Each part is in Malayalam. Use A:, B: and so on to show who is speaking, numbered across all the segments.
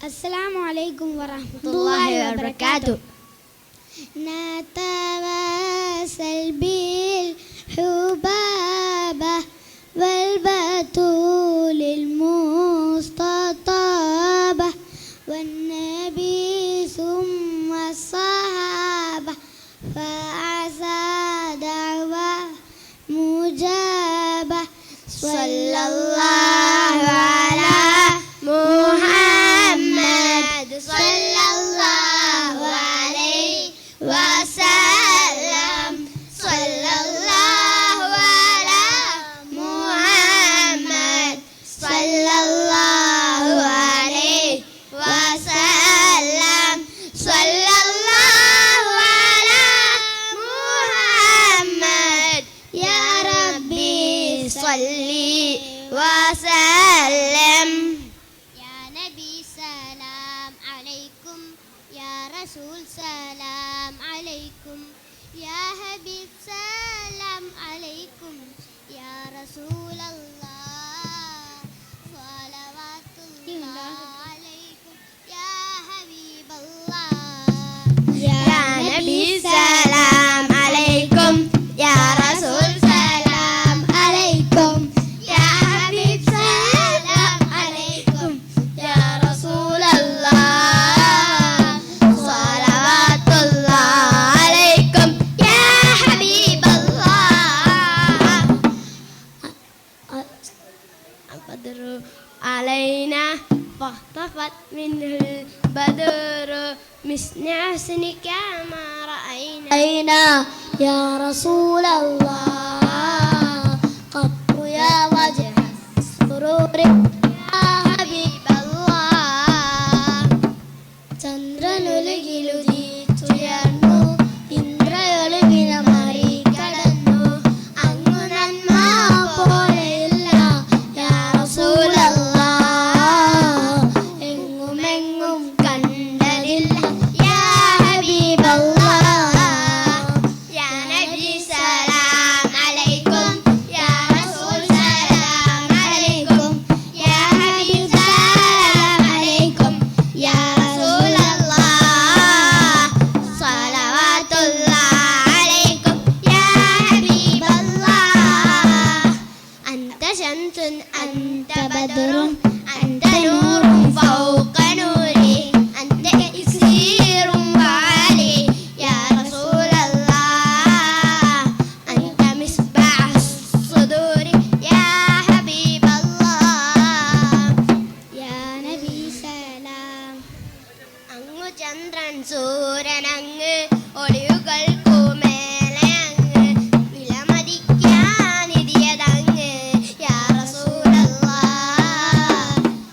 A: السلام عليكم ورحمة الله وبركاته. نتواصل بالحبابة والبتول المستطابة والنبي ثم الصحابة فعسى دعوة مجابة صلى الله على محمد صلى الله عليه وسلم صلى الله على محمد صلى الله عليه وسلم صلى الله على محمد يا ربي صلي وسلم. يا نبي سلام عليكم يا رسول سلام عليكم يا حبيب سلام عليكم يا رسول الله صلوات الله عليكم يا حبيب الله. يا نبي سلام عليكم يا رسول سلام عليكم يا حبيب سلام عليكم يا رسول الله صلوات الله عليكم يا حبيب الله. البدر علينا فاختفت منه البدر مثل حسنك ما رأينا يا رسول الله قط يا وجه السرور يا حبيب الله. ചന്ദ്രനുലകിലുദിച്ചുയർന്നു ഇന്ദ്രയൊളിവിന മറികടന്നു അങ്ങു നന്മ പോലെയില്ല യാ റസൂലല്ലാഹ് എങ്ങുമെങ്ങും കണ്ടതില്ല യാ ഹബീബല്ലാഹ്. യാ നബി സലാം അലൈക്കും യാ റസൂൽ സലാം അലൈക്കും യാ ഹബീബ് സലാം അലൈക്കും യാ റസൂലല്ലാഹ് സ്വലവാത്തുല്ലാഹ് അലൈക്കും യാ ഹബീബല്ലാഹ്. അൻത ശംസുൻ അൻത ബദറുൻ അൻത നൂറുൻ ഫൗക നൂരി അൻത ഇക്സീറുൻ വഅലി യാ റസൂലല്ലാഹ് അൻത മിസ്ബാഹ് الصدور യാ ഹബീബല്ലാഹ്. യാ നബി സലാം അങ്ങു ചന്ദ്രൻ സൂര്യൻ അങ്ങ് ഒളിവുകൾക്കു മേലെ അങ്ങ് വിലമതിക്കാനിതിയതങ്ങ് യാ റസൂലല്ലാഹ്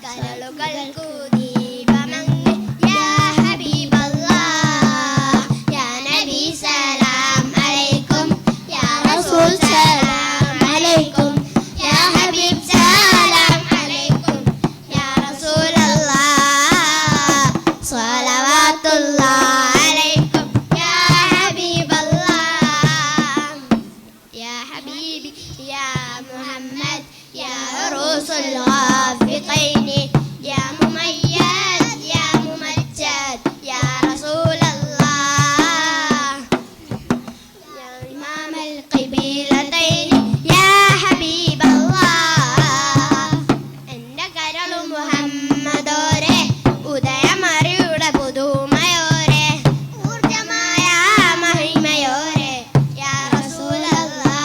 A: കരളുകൾക്കു ദീപമങ്ങ് യാ ഹബീബല്ലാഹ്. യാ നബി സലാം അലൈക്കും യാ റസൂൽ സലാം അലൈക്കും യാ ഹബീബ് സലാം അലൈക്കും യാ റസൂലല്ലാഹ് സ്വലവാത്തുല്ലാഹ് അലൈക്കും യാ ഹബീബല്ലാഹ്. യാ ഹബീബി യാ മുഹമ്മദ് യാ റസൂൽ ഗാഫിഖൈനി യാ മുമയ്യദ് യാ മുമജ്ജദ് യാ റസൂലല്ലാഹ് യാ ഇമാമൽ ഖിബലതൈനി യാ ഹബീബല്ലാഹ്. എൻ്റെ കരളു മുഹമ്മദോരെ ഉദയമറിയുടെ പുതുമയോരെ ഊർജമായ മഹിമയോരെ യാ റസൂലല്ലാഹ്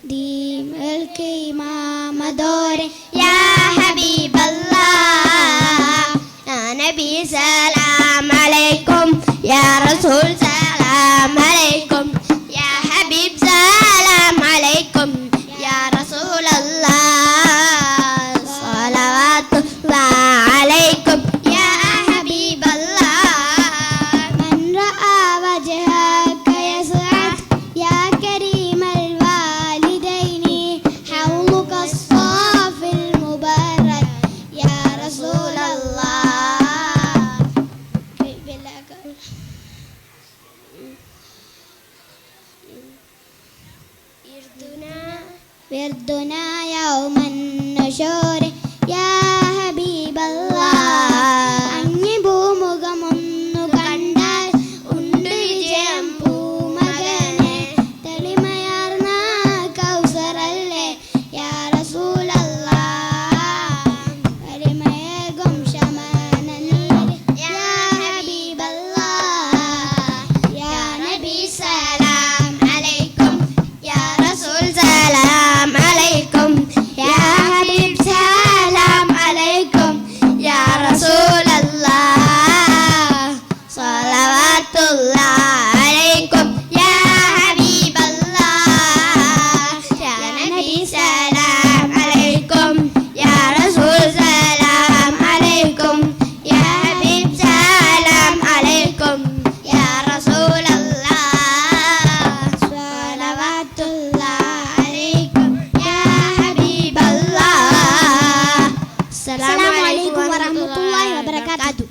A: ദീമൽക്ക് ഇമാമദോരെ യാ ഹബീബല്ലാഹ്. യാ നബി സലാം അലൈക്കും യാ റസൂൽ സലാം അലൈക്കും യാ ഹബീബ് സലാം അലൈക്കും യാ റസൂലല്ലാഹ് സ്വലവാത്തുല്ലാഹ് അലൈക്കും യാ ഹബീബല്ലാഹ്. മൻ റആ വജ്ഹക യസ്അദ് യാ കരീമൽ വാലിദൈനി ഹൗലുക الصافي المبارك Assalamualaikum warahmatullahi wabarakatuh.